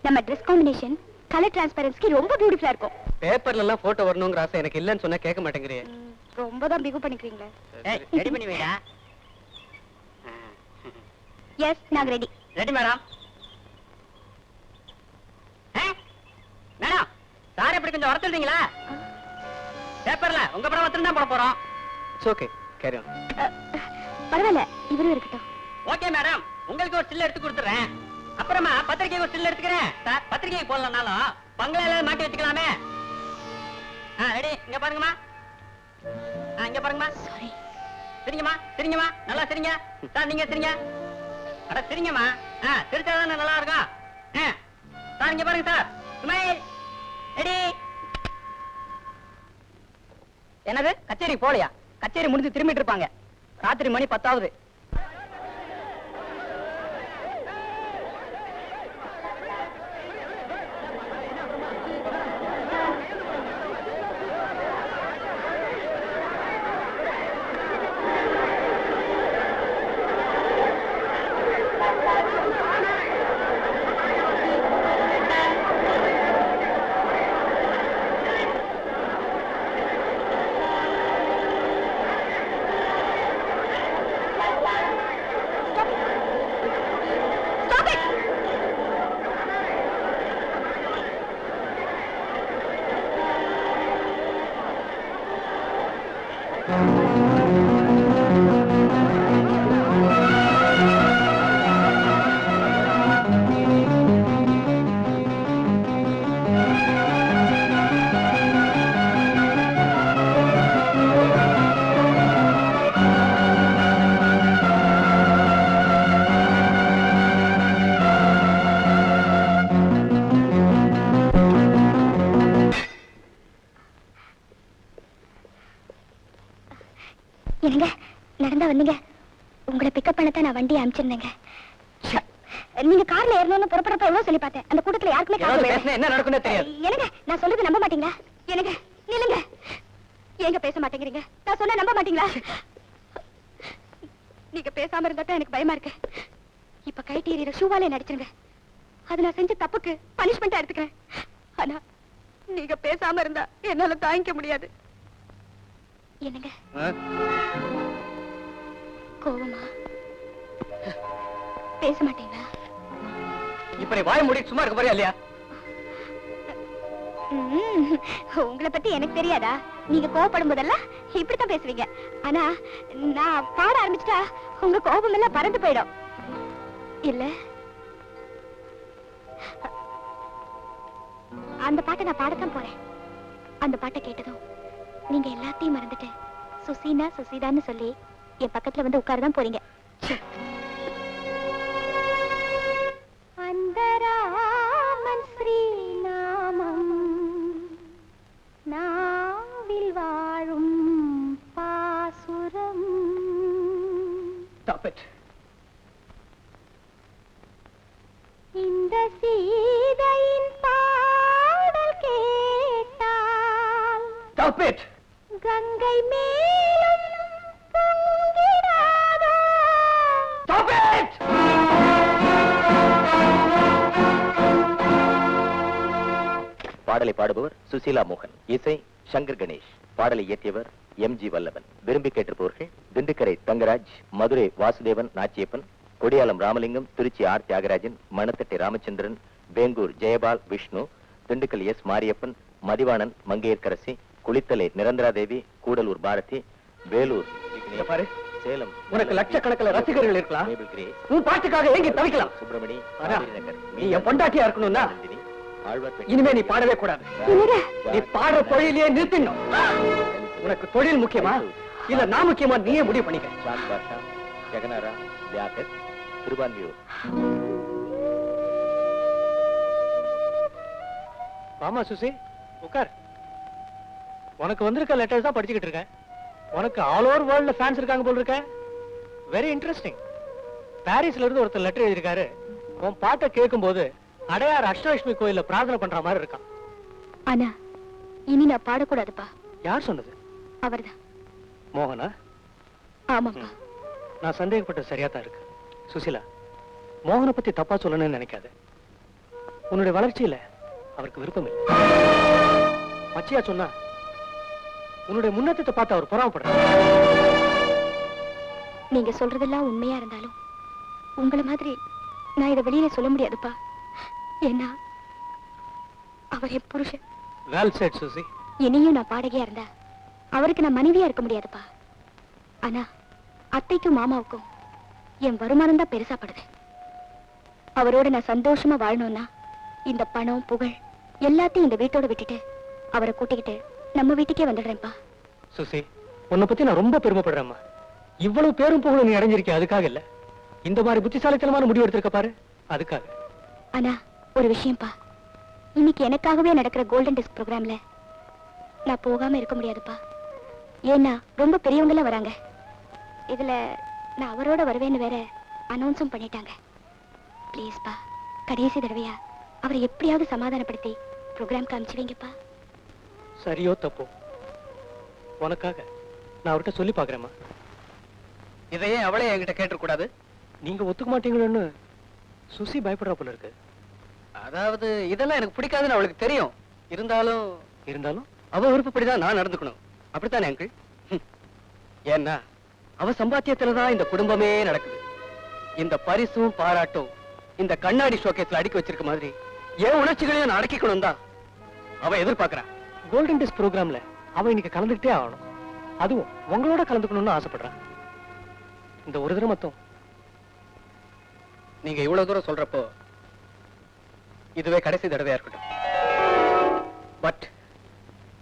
நம்ம dress combination colour டிரான்ஸ்பரன்சிக்கு ரொம்ப பியூட்டிஃபுல்லா இருக்கும். பேப்பர்ல எல்லாம் போட்டோ வரணும்ங்கற ஆசை எனக்கு இல்லன்னு சொன்னா கேட்க மாட்டேங்கறியே. ரொம்ப தான் பிகு பண்ணிக்கிறீங்களே. ஏய் ரெடி பண்ணி வைடா. எஸ் நாங்க ready. Ready madam. Madam sir எப்படி கொஞ்சம் வர சொல்றீங்களா? பேப்பர்ல உங்க படம் மட்டும் தான் போட போறோம். It's okay carry on. பரவாயில்ல இவரும் இருக்கட்டும். ஓகே மேடம் உங்களுக்கு ஒரு ஸ்டில் எடுத்து கொடுத்துறேன். அப்புறமா பத்திரிக்கைக்கு ஒரு ஸ்டில் எடுத்துக்கிறேன். சார் பத்திரிக்கைக்கு போடலனாலும் பங்களால மாட்டி வச்சுக்கலாமே. ரெடி இங்க பாருங்கம்மா. இங்க பாருங்கம்மா. சாரி. சரிங்கம்மா சரிங்கம்மா நல்லா சரிங்க. சார் நீங்க சரிங்க. அட சரிங்கம்மா. சிரிச்சாதான் நல்லா இருக்கும். சார் இங்க பாருங்க சார். ஸ்மைல். ரெடி. என்னது கச்சேரி போலையா? கச்சேரி முடிஞ்சு திரும்பிட்டு இருப்பாங்க. ராத்திரி மணி 10 என்னங்க நடந்தா வந்தீங்க? உங்களை பிக்கப் பண்ணத்தான் நான் வண்டி அனுப்பிச்சிருந்தேங்க. நீங்க கார்ல ஏறணும்னு புறப்படுறப்ப எவ்வளவு சொல்லி பார்த்தேன். அந்த கூட்டத்துல யாருக்குமே கார் என்ன நடக்கும்னே தெரியாது. என்னங்க நான் சொல்றது நம்ப மாட்டீங்களா? என்னங்க நில்லுங்க. ஏங்க பேச மாட்டேங்கிறீங்க? நான் சொன்னா நம்ப மாட்டீங்களா? நீங்க பேசாம இருந்தா எனக்கு பயமா இருக்கு. இப்ப கை டீரியில ஷூவாலே நடிச்சிருங்க. அது நான் செஞ்ச தப்புக்கு பனிஷ்மெண்டா எடுத்துக்கிறேன். ஆனா நீங்க பேசாம இருந்தா என்னால தாங்கிக்க முடியாது. என்னங்க கோவமா? பேச மாட்டீங்களா? இப்ப நீ வாய் மூடி சும்மா இருக்க போறியா இல்லையா? உங்களை பத்தி எனக்கு தெரியாதா? நீங்க கோவப்படும் போதெல்லாம் இப்படித்தான் பேசுவீங்க. ஆனா நான் பாட ஆரம்பிச்சிட்டா உங்க கோபம் எல்லாம் பறந்து போயிடும் இல்ல? அந்த பாட்டை நான் பாடத்தான் போறேன். அந்த பாட்டை கேட்டதும் நீங்க எல்லாத்தையும் மறந்துட்டு சுசீனா சுசீதான்னு சொல்லி என் பக்கத்துல வந்து உட்காரதான் போறீங்க. அந்தராமன் ஸ்ரீநாமம் நாவில் வாழும் பாசுரம். Stop it. இந்த சீதையின் பாடல் கேட்டால் Stop it. கங்கை மேலும் பொங்கிடாதோ? Stop it. பாடலை பாடுபவர் சுசீலா மோகன், இசை சங்கர் கணேஷ், பாடலை இயற்றியவர் எம்.ஜி. வல்லவன். விரும்பி கேட்டிருப்பவர்கள் திண்டுக்கரை தங்கராஜ், மதுரை வாசுதேவன் நாச்சியப்பன், கொடியாலம் ராமலிங்கம், திருச்சி ஆர் தியாகராஜன், மணத்தட்டை ராமச்சந்திரன், வேங்கூர் ஜெயபால் விஷ்ணு, திண்டுக்கல் எஸ் மாரியப்பன், மதிவாணன் மங்கையர்கரசி, குளித்தலை நிரந்தராதேவி, கூடலூர் பாரதி, வேலூர் பாரு, சேலம். உனக்கு லட்சக்கணக்கில் ரசிகர்கள் இருக்கலாம். உன் பாட்டுக்காக ஏங்கி தவிக்கலாம். சுப்பிரமணி, நீ என் பொண்டாட்டியா இருக்கணும்னா இனிமே நீ பாடவே கூடாது. நீ பாடுற தொழிலே நிறுத்திடணும். உனக்கு தொழில் முக்கியமா இல்ல நான் முக்கியமா நீயே முடிவு பண்ணிக்க. ஜெகநாரா, வியாகத், திருவான்மியூர். ஆமா சுசி, உட்கார். உனக்கு வந்திருக்க லெட்டர்ஸ் தான் படிச்சுக்கிட்டு இருக்கேன். உனக்கு ஆல் ஓவர் வேர்ல்ட்ல ஃபேன்ஸ் இருக்காங்க போல இருக்க. Very interesting. பாரிஸ்ல இருந்து ஒருத்தர் லெட்டர் எழுதியிருக்காரு. உன் பாட்டை கேட்கும் போது அடையார் அஷ்டலட்சுமி கோயில்ல பிரார்த்தனை பண்ற மாதிரி இருக்கான். ஆனா இனி நான் பாடக்கூடாதுப்பா. யார் சொன்னது? அவர்தான். மோகனா? ஆமாப்பா. நான் சந்தேகப்பட்ட சரியா தான் இருக்கு. சுசிலா, மோகனை பத்தி தப்பா சொல்லணும்னு நினைக்காத. உன்னுடைய வளர்ச்சியில அவருக்கு விருப்பம் இல்லை. பச்சையா சொன்னா உன்னுடைய முன்னேற்றத்தை பார்த்து அவர் பொறாமப்படுறார். நீங்க சொல்றதெல்லாம் உண்மையா இருந்தாலும் உங்களை மாதிரி நான் இதை வெளியில சொல்ல முடியாதுப்பா. ஏன்னா அவர் என் புருஷன். Well said Suchi. இனியும் நான் பாடகியா இருந்தா அவருக்கு நான் மனைவியா இருக்க முடியாதுப்பா. ஆனா அத்தைக்கும் மாமாவுக்கும் என் வருமானம் தான் பெருசாப்படுது. அவரோட நான் சந்தோஷமா வாழணும்னா இந்த பணம் புகழ் எல்லாத்தையும் இந்த வீட்டோட விட்டுட்டு அவரை கூட்டிக்கிட்டு நம்ம வீட்டுக்கே வந்துடுறேன்ப்பா. சுசி, உன்னை பத்தி நான் ரொம்ப பெருமைப்படுறேம்மா. இவ்வளவு பேரும் புகழும் நீ அடைஞ்சிருக்க அதுக்காக இல்ல, இந்த மாதிரி புத்திசாலித்தனமான முடிவு எடுத்திருக்க பாரு அதுக்காக. ஆனா ஒரு விஷயம்ப்பா, இன்னைக்கு எனக்காகவே நடக்கிற கோல்டன் டிஸ்க் ப்ரோக்ராம்ல நான் போகாம இருக்க முடியாதுப்பா. ஏன்னா ரொம்ப பெரியவங்க எல்லாம் வராங்க. இதுல நான் அவரோட வருவேன்னு வேற அனௌன்ஸும் பண்ணிட்டாங்க. ப்ளீஸ்ப்பா, கடைசி தடவையா அவரை எப்படியாவது சமாதானப்படுத்தி ப்ரோக்ராம் காமிச்சு வைங்கப்பா. சரியோ தப்போ உனக்காக நான் அவர்கிட்ட சொல்லி பாக்குறேம்மா. இதையே அவளே என்கிட்ட கேட்டுக்கூடாது. நீங்க ஒத்துக்க மாட்டீங்களோன்னு சுசி பயப்படுறா போல இருக்கு. அதாவது இதெல்லாம் எனக்கு பிடிக்காதுன்னு அவளுக்கு தெரியும். இருந்தாலும் இருந்தாலும் அவ விருப்பப்படிதான் நான் நடந்துக்கணும். அப்படித்தானே அங்கிள்? ஏன்னா அவ சம்பாத்தியத்துலதான் இந்த குடும்பமே நடக்குது. இந்த பரிசும் பாராட்டும் இந்த கண்ணாடி ஷோகேஸ்ல அடுக்கி வச்சிருக்க மாதிரி என் உணர்ச்சிகளையும் நான் அடக்கிக்கணும் தான் அவ எதிர்பார்க்கறான். கோல்டன் டிஸ்க் ப்ரோக்ராம்ல அவ இன்னைக்கு கலந்துக்கிட்டே ஆகணும். அதுவும் உங்களோட கலந்துக்கணும்னு ஆசைப்படுறான். இந்த ஒரு தடவை மட்டும் நீங்க இவ்வளவு தூரம் சொல்றப்போ இதுவே கடைசி தடவையா இருக்கட்டும்.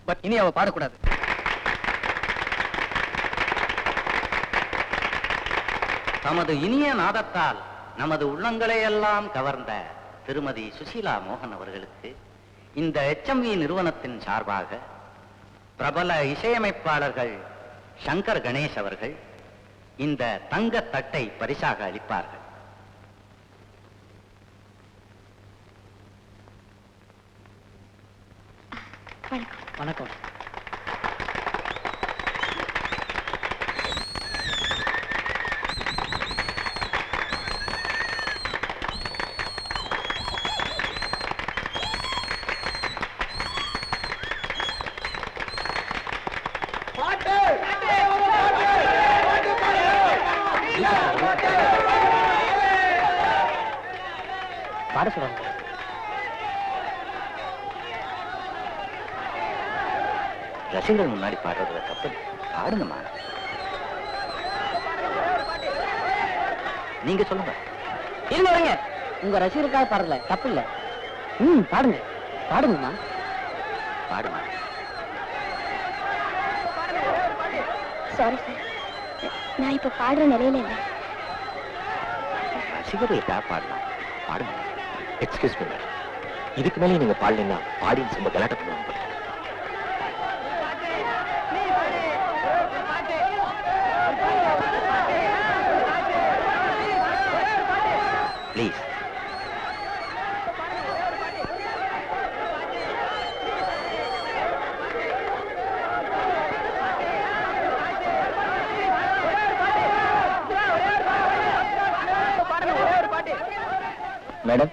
பட் இனி அவ பாடக்கூடாது. தமது இனிய நாதத்தால் நமது உள்ளங்களை எல்லாம் கவர்ந்த திருமதி சுசீலா மோகன் அவர்களுக்கு இந்த HMV நிறுவனத்தின் சார்பாக பிரபல இசையமைப்பாளர்கள் சங்கர் கணேஷ் அவர்கள் இந்த தங்க தட்டை பரிசாக அளிப்பார்கள். வணக்கம். வணக்கம். பாட சொல்லுங்க. ரசிகர்கள் முன்னாடி பாடுறதுல தப்பு, பாடுங்கம்மா. நீங்க சொல்லுங்க. இருங்க வரீங்க. உங்க ரசிகருக்காக பாடல, தப்பு இல்ல. பாடுங்க, பாடுங்கம்மா. பாடுங்க. சாரி சார், நான் இப்ப பாடுற நிலையில இல்லை. ரசிகர்களுக்காக பாடலாம், பாடுங்க. எக்ஸ்கியூஸ் மீ மேடம், இதுக்கு மேலே நீங்க பாடலைன்னா ஆடியன்ஸ் ரொம்ப கலாட்ட பண்ணுவாங்க. ப்ளீஸ். மேடம்,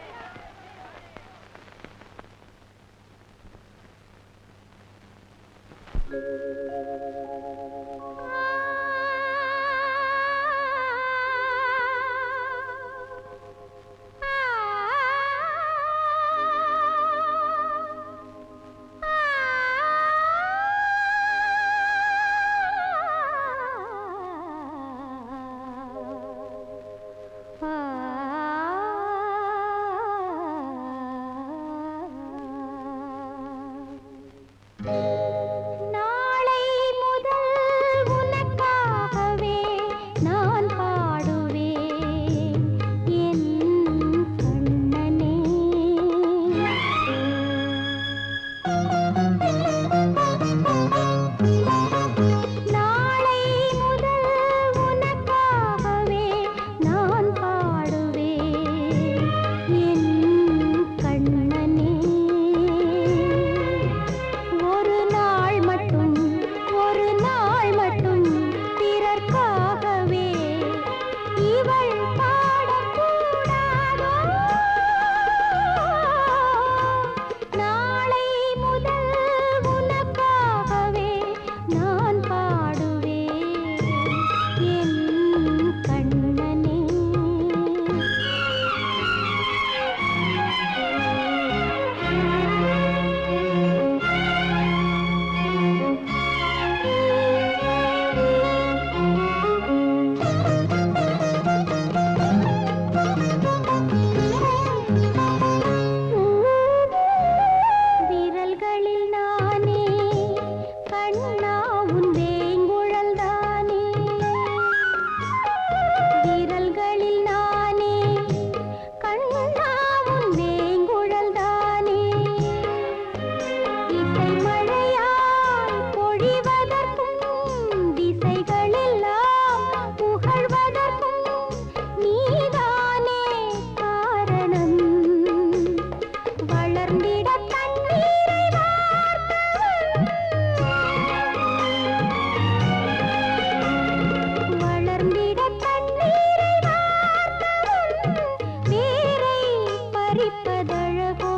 பறிப்பதழகோ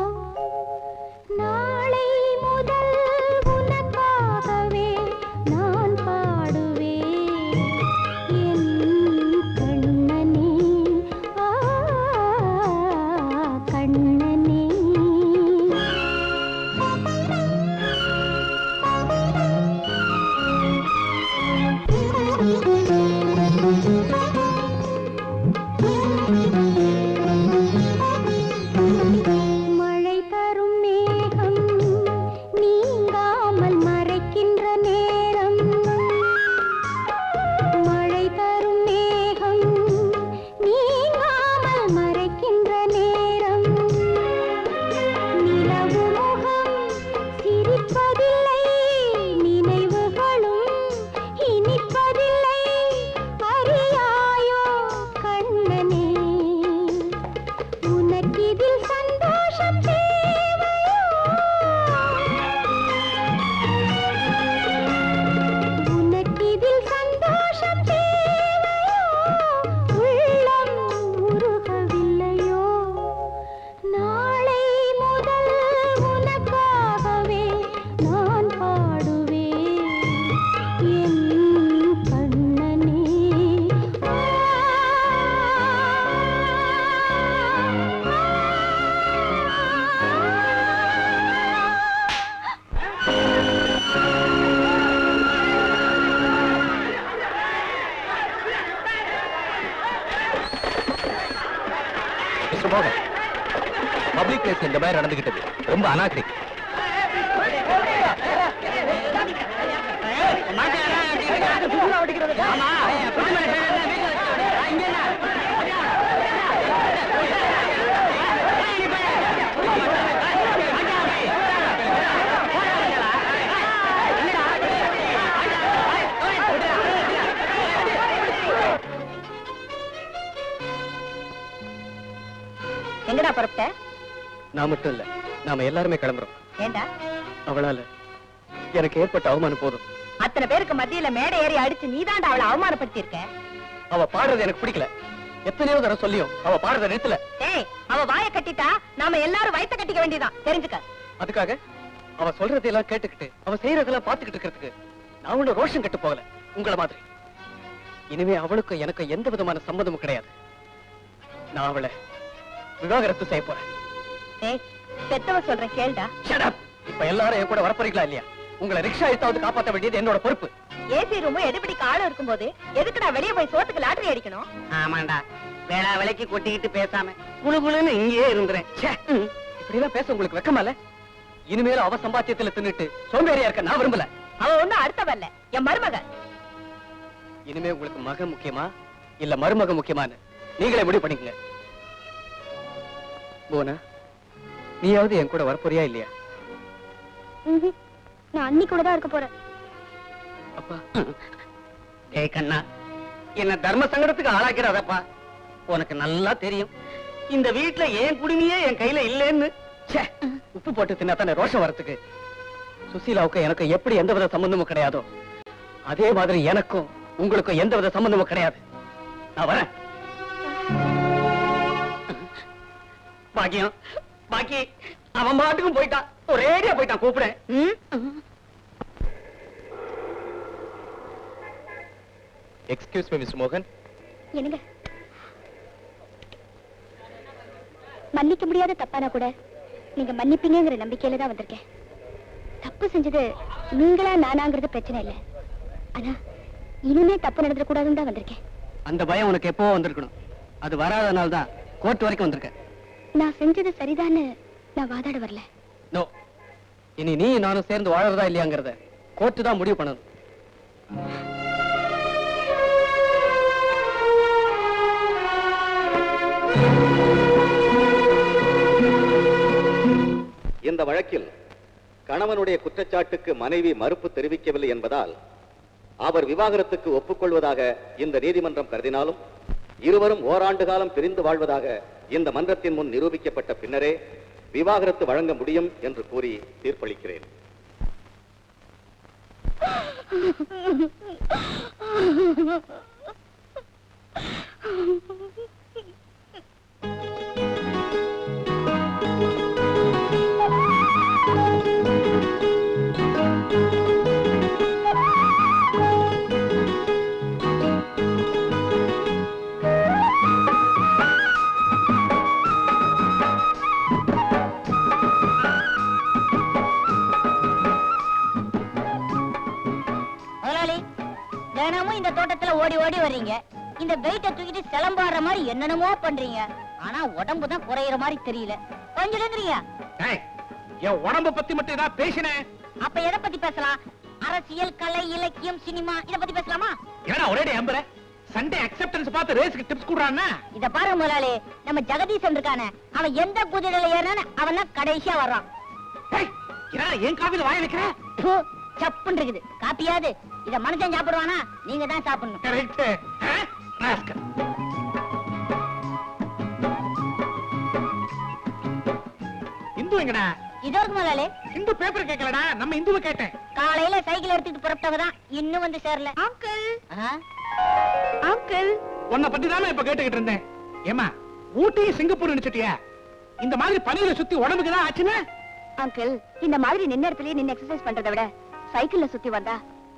நாளை முதல் உனக்காகவே நான் பாடுவேன் என் கண்ணனே ஆ கண்ணனே மழை தரும் மேகம் நீங்காமல் மறைக்கின்ற நேரம் மழை தரும் மேகம் நீங்காமல் மறைக்கின்ற நேரம் நிலவு முகம் சிரிப்பதில்லை நினைவுகளும் இனிப்பதில்லை அறியாயோ கண்ணனே உனக்கிதில் சந்தோஷம் தேவையோ உனக்கிதில் சந்தோஷம் தேவையோ உள்ளம் உருகவில்லையோ நாளை முதல் உனக்காகவே நான் பாடுவேன் என் கண்ணனே மிஸ்டர் மோகன், பப்ளிக் பிளேஸ்ல இந்த மாதிரி நடந்துகிட்டது ரொம்ப அநாகரிகம். எங்கடா புறப்பட்ட நான் மட்டும் இல்ல, நாம எல்லாருமே கிளம்புறோம். ஏண்டா அவளால எனக்கு ஏற்பட்ட அவமானம் போதும். அத்தனை பேருக்கு மத்தியில மேடை ஏறி அடிச்சு நீதாண்டா அவளை அவமானப்படுத்தி இருக்க. அவ பாடுறது எனக்கு பிடிக்கல. எத்தனையோ தடவை சொல்லியும் அவ பாடுறத நிறுத்தல. ஏய், அவ வாயை கட்டிட்டா நாம எல்லாரும் வயித்த கட்டிக்க வேண்டியதான், தெரிஞ்சுக்க. அதுக்காக அவ சொல்றதெல்லாம் கேட்டுக்கிட்டு அவ செய்யறதெல்லாம் பாத்துக்கிட்டு இருக்கிறதுக்கு நான் ஒண்ணு ரோஷம் கட்டு போகல உங்கள மாதிரி. இனிமே அவளுக்கும் எனக்கு எந்த விதமான சம்மதமும் கிடையாது. நான் அவளை விவாகரத்து செய்ய போறேன். ஏய், பெத்தவ சொல்றேன் கேளுடா. Shut up. இப்ப எல்லாரும் என் கூட வரப்போறீங்களா இல்லையா? உங்களை ரிக்ஷா எடுத்தாவது காப்பாற்ற வேண்டியது என்னோட பொறுப்பு. ஏசி ரூமும் எடுபடிக்கு ஆளு இருக்கும்போது எதுக்குடா வெளியே போய் சோத்துக்கு லாட்டரி அடிக்கணும்? ஆமாண்டா, வேளா விலைக்கு கொட்டிக்கிட்டு பேசாம குளு குளுன்னு இங்கேயே இருந்துறேன். இப்படி எல்லாம் பேச உங்களுக்கு வெக்கமா இல்ல? இனிமேலும் அவ சம்பாத்தியத்துல தின்னுட்டு சோம்பேறியா இருக்க நான் விரும்பல. அவ ஒண்ணும் அடுத்தவல்ல, என் மருமக. இனிமே உங்களுக்கு மகன் முக்கியமா இல்ல மருமக முக்கியமான்னு நீங்களே முடிவு பண்ணிக்கங்க. போனா நீயாவது என் கூட வரப்போறியா இல்லையா? நான் அன்னி கூட தான் இருக்க போறேன். அப்பா, டேய் கண்ணா, என்ன தர்ம சங்கடத்துக்கு ஆளாக்கிறாதப்பா. உனக்கு நல்லா தெரியும் இந்த வீட்டுல ஏன் குடுமையே என் கையில இல்லைன்னு. ச்சே, உப்பு போட்டு தின்னா தானே ரோஷம் வரத்துக்கு. சுசீலாவுக்கு எனக்கு எப்படி எந்தவித சம்பந்தமும் கிடையாதோ அதே மாதிரி எனக்கும் உங்களுக்கும் எந்தவித சம்பந்தமும் கிடையாது. நான் வரேன். பாக்கியம், பாக்கி அவன் பாட்டுக்கும் போயிட்டான், ஒரேடியா போயிட்டான். கூப்பிடுறேன். எக்ஸ்கியூஸ் மீ மிஸ்டர் மோகன். என்னங்க, மன்னிக்க முடியாத தப்பானா கூட நீங்க மன்னிப்பீங்கிற நம்பிக்கையில தான் வந்திருக்கேன். தப்பு செஞ்சது நீங்களா நானாங்கிறது பிரச்சனை இல்ல, ஆனா இனிமே தப்பு நடந்துடக்கூடாதுன்னு தான் வந்திருக்கேன். அந்த பயம் உனக்கு எப்போ வந்திருக்கணும். அது வராதனால தான் கோர்ட் வரைக்கும் வந்திருக்கேன். நான் செஞ்சது சரிதான்னு நான் வாதாட வரல. நோ, இனி நீ நானும் சேர்ந்து வாழறதா இல்லையாங்கிறத கோர்ட்டு தான் முடிவு பண்ணணும். இந்த வழக்கில் கணவனுடைய குற்றச்சாட்டுக்கு மனைவி மறுப்பு தெரிவிக்கவில்லை என்பதால் அவர் விவாகரத்துக்கு ஒப்புக்கொள்வதாக இந்த நீதிமன்றம் கருதினாலும் இருவரும் ஓராண்டு காலம் பிரிந்து வாழ்வதாக இந்த மன்றத்தின் முன் நிரூபிக்கப்பட்ட பின்னரே விவாகரத்து வழங்க முடியும் என்று கூறி தீர்ப்பளிக்கிறேன். ஓடி ஓடி வர்றீங்க, இந்த வெயிட்ட தூக்கிட்டு சிலம்பாடுற மாதிரி என்னென்னமோ பண்றீங்க. ஆனா உடம்பு தான் குறையிற மாதிரி தெரியல. கொஞ்சம் எழுந்துறீங்க. என் உடம்ப பத்தி மட்டும் ஏதாவது பேசினேன். அப்ப எதை பத்தி பேசலாம்? அரசியல், கலை, இலக்கியம், சினிமா இத பத்தி பேசலாமா? ஏன்னா ஒரே அம்பர சண்டே அக்செப்டன்ஸ் பார்த்து ரேஸ்க்கு டிப்ஸ் குடுறானா? இத பாருங்க முதலாளி, நம்ம ஜெகதீசன் இருக்கானே, அவன் எந்த குதிரையில ஏறானே அவன் தான் கடைசியா வர்றான். ஏன் காவில வாய வைக்கிற? சப்புன்னு இருக்குது. காப்பியாது இத மனுஷன் சாப்பிடுவானா? நீங்க தான் சாப்பிடணும். கரெக்ட். இந்து எங்கடா? இதோ இருக்கு முதலாளி. இந்து பேப்பர் கேட்கலடா, நம்ம இந்துவை கேட்டேன். காலையில சைக்கிள் எடுத்துட்டு புறப்பட்டவ தான் இன்னும் வந்து சேரல. அங்கிள் அங்கிள் உன்னை பத்தி தானே இப்ப கேட்டுக்கிட்டு இருந்தேன். ஏமா ஊட்டி சிங்கப்பூர் நினைச்சிட்டியா? இந்த மாதிரி பனியில சுத்தி உடம்புக்கு தான் ஆச்சுன்னா? அங்கிள், இந்த மாதிரி நின்ன இடத்துலயே நின்னு எக்ஸசைஸ் பண்றதை விட சைக்கிள்ல சுத்தி வந்தா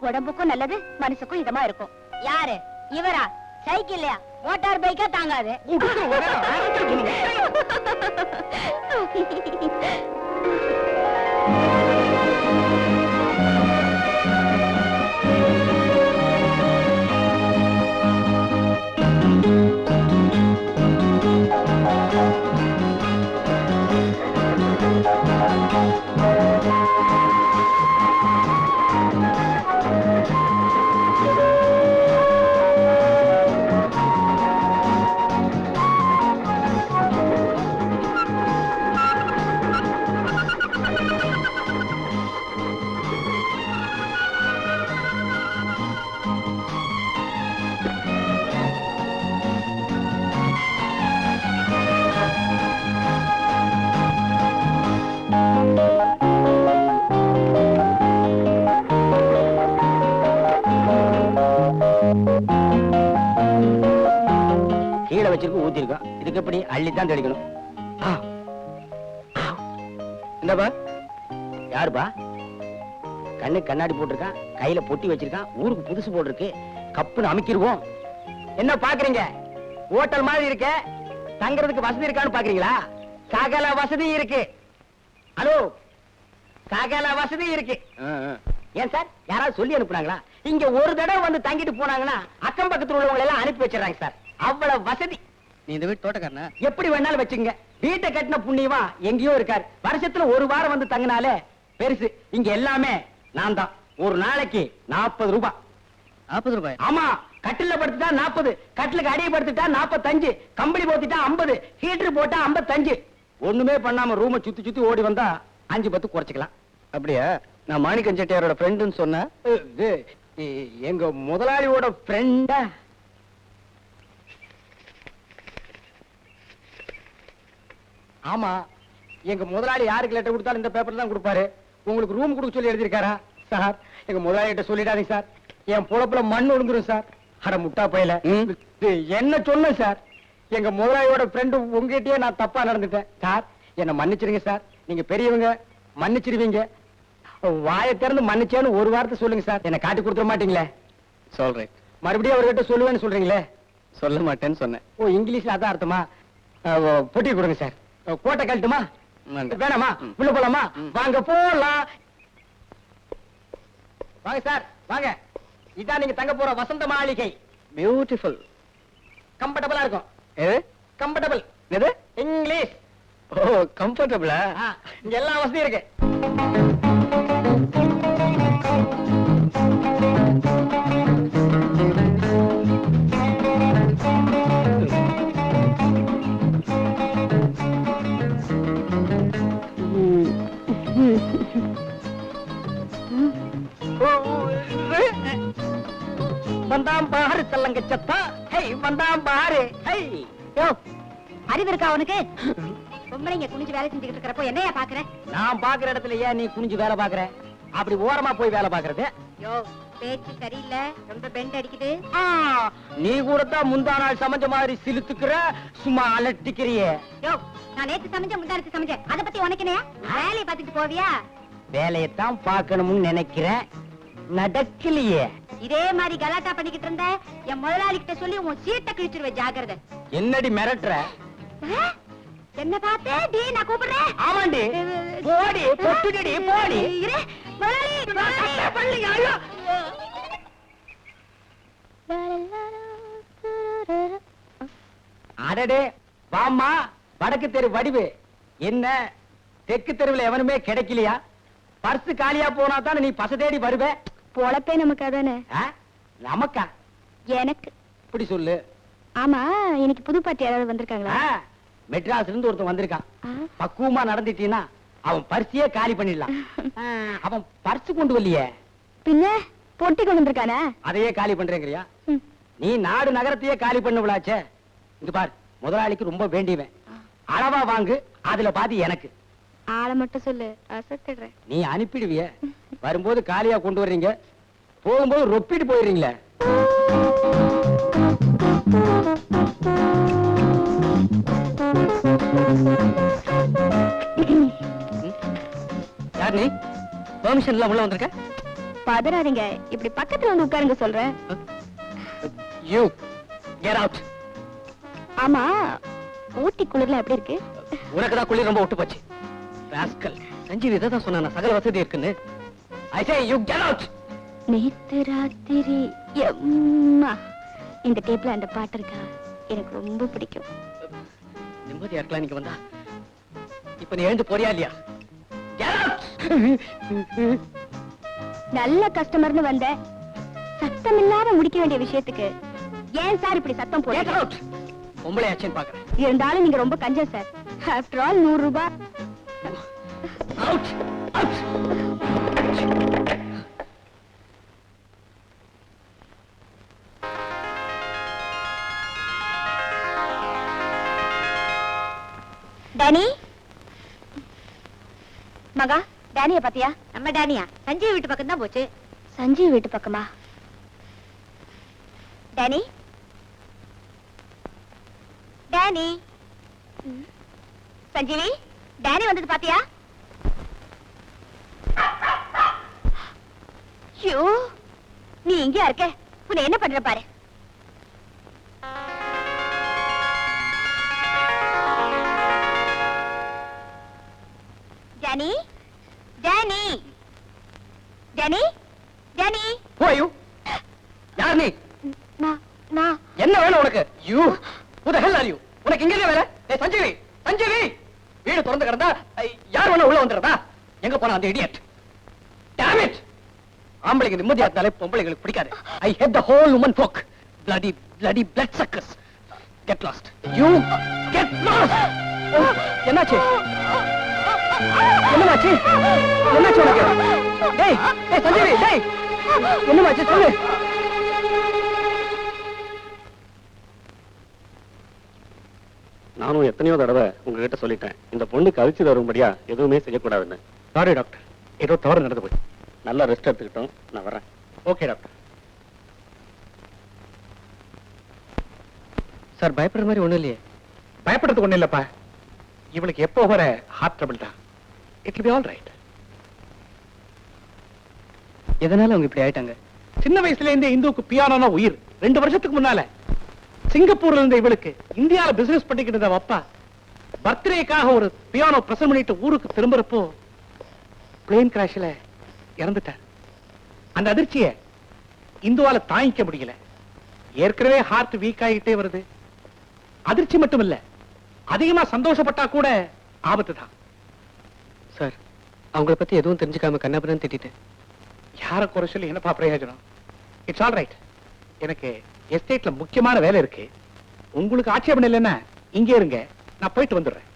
உடம்புக்கும் நல்லது, மனசுக்கும் இதமா இருக்கும். யாரு இவரா? சைக்கிள்லயா? மோட்டார் பைக்கா தாங்காது. கீழே வச்சிருக்க ஊத்திருக்கோம். இதுக்கு எப்படி அள்ளித்தான் தெளிக்கணும். இந்தப்பா யாருப்பா? கண்ணு கண்ணாடி போட்டிருக்கான், கையில பொட்டி வச்சிருக்கான், ஊருக்கு புதுசு போட்டிருக்கு. கப்புன்னு அமைக்கிருவோம். என்ன பாக்குறீங்க? ஹோட்டல் மாதிரி இருக்க, தங்கறதுக்கு வசதி இருக்கான்னு பாக்குறீங்களா? சகல வசதி இருக்கு. ஹலோ, சகல வசதி இருக்கு. ஏன் சார், யாராவது சொல்லி அனுப்புனாங்களா? இங்க ஒரு தடவை வந்து தங்கிட்டு போனாங்கன்னா அக்கம் பக்கத்துல உள்ளவங்க எல்லாம் அனுப்பி வச்சிடறாங்க சார். அவ்வளவு வசதி. நீ இந்த வீட்டு தோட்டக்காரனா? எப்படி வேணாலும் வச்சுங்க. வீட்டை கட்டின புண்ணியமா எங்கேயோ இருக்காரு. வருஷத்துல ஒரு வாரம் வந்து தங்கினாலே பெருசு. இங்க எல்லாமே நான் தான். ஒரு நாளைக்கு 40 ரூபாய். 40 ரூபாய்? ஆமா. கட்டில படுத்துட்டா 40, கட்டிலுக்கு அடியை படுத்துட்டா 45, கம்பளி போத்திட்டா 50, ஹீட்டர் போட்டா 55. ஒண்ணுமே பண்ணாம ரூமை சுத்தி சுத்தி ஓடி வந்தா 5-10 குறைச்சிக்கலாம். அப்படியா? நான் மாணிக்கம் செட்டியாரோட ஃப்ரெண்டுன்னு சொன்ன. எங்க முதலாளியோட ஃப்ரெண்டா? ஆமா. எங்க முதலாளி யாருக்கு லெட்டர் கொடுத்தாலும் இந்த பேப்பர் தான் கொடுப்பாரு. உங்களுக்கு ரூம் கொடுக்க சொல்லி எழுதிருக்காரா? சார், எங்க முதலாளி கிட்ட சொல்லிடாதீங்க சார். என் பொழப்புல மண் ஒழுங்குரும் சார். அட முட்டா பையல, என்ன சொன்ன சார்? எங்க முதலாளியோட ஃப்ரெண்டு உங்ககிட்டயே நான் தப்பா நடந்துட்டேன் சார். என்ன மன்னிச்சிருங்க சார். நீங்க பெரியவங்க, மன்னிச்சிருவீங்க. வாயை திறந்து மன்னிச்சேன்னு ஒரு வார்த்தை சொல்லுங்க சார். என்ன காட்டி கொடுத்துட மாட்டீங்களே? சொல்றேன். மறுபடியும் அவர்கிட்ட சொல்லுவேன்னு சொல்றீங்களே? சொல்ல மாட்டேன்னு சொன்னேன். ஓ, இங்கிலீஷ்ல அதான் அர்த்தமா? பொட்டி கொடுங்க சார். கோட்டை கழட்டுமா? வேணாமா? உள்ள போலாமா? வாங்க போலாம். வாங்க சார், வாங்க. இதான் நீங்க தங்க போற வசந்த மாளிகை. பியூட்டிஃபுல். கம்ஃபர்டபுளா இருக்கும். எது கம்ஃபர்டபுள்? எது? இங்கிலீஷ். ஓ, கம்ஃபர்டபுளா? இங்க எல்லா வசதியும் இருக்கு. வந்தாம் பாரு தள்ளங்க சத்தா. ஹே, வந்தாம் பாரு. ஹே, யோ, அறிவு இருக்கா உனக்கு? பொம்பளைங்க குனிஞ்சு வேலை செஞ்சுக்கிட்டு இருக்கிறப்போ என்னையா பாக்குற? நான் பாக்குற இடத்துல ஏன் நீ குனிஞ்சு வேலை பாக்குற? அப்படி ஓரமா போய் வேலை பாக்குறது? யோ, பேச்சு சரியில்லை, ரொம்ப பெண்ட் அடிக்குது. நீ கூட தான் முந்தா நாள் சமைச்ச மாதிரி சிலுத்துக்கிற, சும்மா அலட்டிக்கிறியே. யோ, நான் நேத்து சமைச்சேன், முந்தானத்து சமைச்சேன், அத பத்தி உனக்கு என்ன? வேலையை பார்த்துட்டு போவியா? வேலையத்தான் பார்க்கணும்னு நினைக்கிறேன், நடக்கலையே. இதே மாதிரி கலாட்டா பண்ணிக்கிட்டு இருந்த என் முதலாளி கிட்ட சொல்லி உன் சீட்டை கிழிச்சிருவேன், ஜாக்கிரதை. என்னடி மிரட்டுற? என்ன பார்த்தே டி, நான் கூப்பிடுறேன். ஆமாண்டி, போடி, பொட்டுடி, போடி. இரு, முதலாளி, முதலாளி. பள்ளிங்க, ஐயோ. லா, லா, லா. அடடே வாம்மா, வடக்கு தெரு வடிவு. என்ன தெற்கு தெருவில் எவனுமே கிடைக்கலையா? பர்சு காலியா போனா தானே நீ பச தேடி வருவ. பொழப்பே நமக்கு அதானே. ஆ? நமக்கா? எனக்கு. இப்படி சொல்லு. ஆமா, இன்னைக்கு புது பாட்டி யாராவது வந்திருக்காங்களா? ஆ, மெட்ராஸ்ல இருந்து ஒருத்தன் வந்திருக்கான். ஆ. பக்குவமா நடந்துட்டீன்னா அவன் பர்சியே காலி பண்ணிடலாம். ஆ, அவன் பர்சு கொண்டு வரலையே. பின்ன பொட்டி கொண்டு வந்திருக்கானே. அதையே காலி பண்றேங்கறியா? ம். நீ நாடு நகரத்தையே காலி பண்ணவளாச்சே. இங்க பார், முதலாளிக்கு ரொம்ப வேண்டியவன். அளவா வாங்கு, அதுல பாதி எனக்கு. ஆளை மட்டும் சொல்லு, அசத்திடுறேன். நீ அனுப்பிடுவிய, வரும்போது காலியா கொண்டு வர்றீங்க, போகும்போது ரொப்பிட்டு போயிடுறீங்களே. யார் நீ? பெர்மிஷன் எல்லாம் உள்ள வந்திருக்க? பதறாதீங்க, இப்படி பக்கத்துல வந்து உட்காருங்க சொல்றேன். You get out. ஆமா, ஊட்டி குளிர்ல எப்படி இருக்கு? உனக்கு தான் குளிர் ரொம்ப ஒட்டு போச்சு. ராஸ்கல், சஞ்சீவ் இதை தான் சொன்னா சகல வசதி இருக்குன்னு. ஐ சே யூ கெட் அவுட். நேத்து ராத்திரி எம்மா, இந்த டேப்ல அந்த பாட்டு இருக்கா, எனக்கு ரொம்ப பிடிக்கும். நிம்மதியா இருக்கலாம் நீங்க வந்தா. இப்ப நீ எழுந்து போறியா இல்லையா? Get out! நல்ல கஸ்டமர்னு வந்த, சத்தம் இல்லாம முடிக்க வேண்டிய விஷயத்துக்கு ஏன் சார் இப்படி சத்தம் Get போடுறீங்க? out! பொம்பளை ஆச்சேன்னு பாக்குறேன். இருந்தாலும் நீங்க ரொம்ப கஞ்சம் சார். ஆஃப்டர் ஆல் 100 ரூபாய். Out! Out! டானி மகா, டானிய பாத்தியா? நம்ம டானியா? சஞ்சீவ் வீட்டு பக்கம் தான் போச்சு. சஞ்சீவ் வீட்டு பக்கமா? Danny, Danny. சஞ்சீவி, டானி வந்தது பாத்தியா? ஐயோ, நீ இங்கயா இருக்க? உன்னை என்ன பண்ற பாரு. Dani, Dani, Dani, Dani. Who are you? யார் நீ? நான் என்ன வேணும் உனக்கு? You? Who the hell are you? உனக்கு இங்க என்ன வேலை? ஏய் சஞ்சீவி, சஞ்சீவி! வீடு திறந்து கிடந்தா யார் வேணா உள்ள வந்துறதா? எங்க போனா அந்த idiot? Damn it! ஆம்பளைக்கு நிம்மதியா இருந்தாலே பொம்பளைங்களுக்கு பிடிக்காது. I hate the whole woman folk. Bloody blood suckers. Get lost. You get lost. என்னாச்சு? என்னமாச்சு? என்னாச்சு உனக்கு? டேய், டேய் சஞ்சீவி, டேய். என்னமாச்சு சொல்லு. நானும் எத்தனையோ தடவை உங்ககிட்ட சொல்லிட்டேன், இந்த பொண்ணுக்கு அழிச்சு வரும்படியா எதுவுமே செய்யக்கூடாதுன்னு. சாரி டாக்டர், ஏதோ தவறு நடந்து போச்சு. நல்லா ரெஸ்ட் எடுத்துக்கிட்டோம், நான் வரேன். Okay doctor. சார் பயப்படுற மாதிரி ஒண்ணும் இல்லையே? பயப்படுறதுக்கு ஒண்ணும் இல்லப்பா. இவளுக்கு எப்போ வர ஹார்ட் ட்ரபிள் தான். It will be all right. எதனால அவங்க இப்படி ஆயிட்டாங்க? சின்ன வயசுல இருந்தே இந்துவுக்கு பியானோனா உயிர். 2 வருஷத்துக்கு முன்னால சிங்கப்பூர்ல இருந்த இவளுக்கு இந்தியால பிசினஸ் பண்ணிக்கிட்டு இருந்த அப்பா பர்த்டேக்காக ஒரு பியானோ பிரசன்ட் பண்ணிட்டு ஊருக்கு திரும்புறப்போ பிளேன் கிராஷ்ல இறந்துட்டார். அந்த அதிர்ச்சிய இந்துவால தாங்கிக்க முடியல. ஏற்கனவே ஹார்ட் வீக் ஆகிட்டே வருது. அதிர்ச்சி மட்டும் இல்ல, அதிகமா சந்தோஷப்பட்டா கூட ஆபத்து தான். சார், அவங்கள பத்தி எதுவும் தெரிஞ்சுக்காம கண்ணாபுரம் திட்டிட்டேன். யார குறை சொல்லி என்னப்பா பிரயோஜனம்? It's all right. எனக்கு எஸ்டேட்ல முக்கியமான வேலை இருக்கு. உங்களுக்கு ஆட்சேபம் இல்லைன்னா இங்கே இருங்க, நான் போயிட்டு வந்துடுறேன்.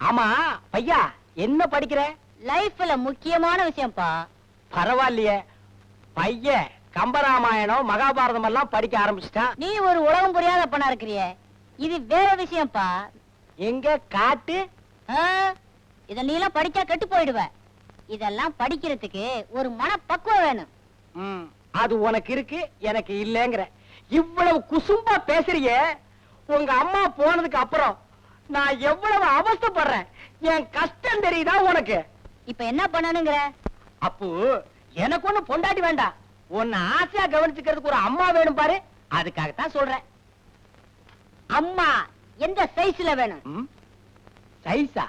ஆமா பையா என்ன படிக்கிற? லைஃப்ல முக்கியமான விஷயம்ப்பா. பரவாயில்லையே, பையன் கம்பராமாயணம் மகாபாரதம் எல்லாம் படிக்க ஆரம்பிச்சுட்டான். நீ ஒரு உலகம் புரியாத அப்பனா இருக்கிறியே, இது வேற விஷயம்ப்பா. எங்க காட்டு? இத நீ எல்லாம் படிச்சா கெட்டு போயிடுவ. இதெல்லாம் படிக்கிறதுக்கு ஒரு மனப்பக்குவம் வேணும். அது உனக்கு இருக்கு, எனக்கு இல்லங்கிற. இவ்வளவு குசும்பா பேசுறியே. உங்க அம்மா போனதுக்கு அப்புறம் நான் எவ்வளவு அவஸ்தைப்படுறேன். என் கஷ்டம் தெரியுதா உனக்கு? இப்ப என்ன பண்ணணுங்கிற? அப்போ எனக்கு ஒண்ணு பொண்டாட்டி வேண்டாம், உன்னை ஆசையா கவனிச்சுக்கிறதுக்கு ஒரு அம்மா வேணும் பாரு. அதுக்காகத்தான் சொல்றேன். அம்மா எந்த சைஸ்ல வேணும்? சைஸா?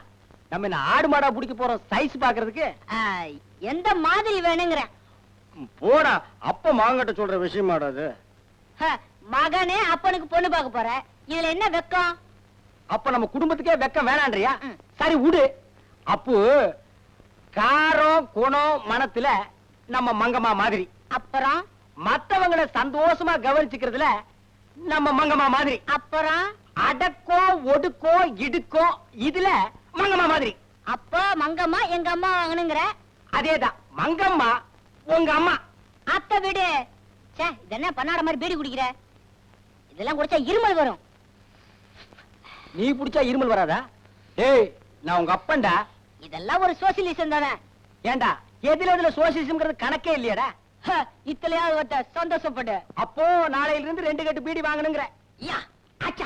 நம்ம என்ன ஆடு மாடா பிடிக்க போறோம் சைஸ் பாக்குறதுக்கு? எந்த மாதிரி வேணுங்கிற? போடா, அப்ப மாங்கட்ட சொல்ற விஷயம் மாடாது. மகனே அப்பனுக்கு பொண்ணு பார்க்க போற, இதுல என்ன வெக்கம்? அப்ப நம்ம குடும்பத்துக்கே வெக்கம் வேணான்றியா? சரி விடு. அப்போ காரம் குணம் மனத்துல நம்ம மங்கம்மா மாதிரி. அப்புறம் மத்தவங்களை சந்தோஷமா கவனிச்சுக்கிறதுல நம்ம மங்கம்மா மாதிரி. அப்புறம் அடக்கோ ஒடுக்கோ இடுக்கோ இதுல மங்கம்மா மாதிரி. அப்ப மங்கம்மா எங்க அம்மா வாங்கணுங்கிற? அதேதான், மங்கம்மா உங்க அம்மா. அத்தை விடு. சே, இது என்ன பண்ணாட மாதிரி பீடி குடிக்கிற? இதெல்லாம் குடிச்சா இருமல் வரும். நீ புடிச்சா இருமல் வராதா? ஏய், நான் உங்க அப்பன்டா. இதெல்லாம் ஒரு சோசியலிசம் தானே. ஏண்டா, எதுல சோசியலிசம்ங்கிறது கணக்கே இல்லையாடா? இத்தலையாவது சந்தோஷப்படு. அப்போ நாளையில இருந்து 2 கட்டு பீடி வாங்கணுங்கிற. யா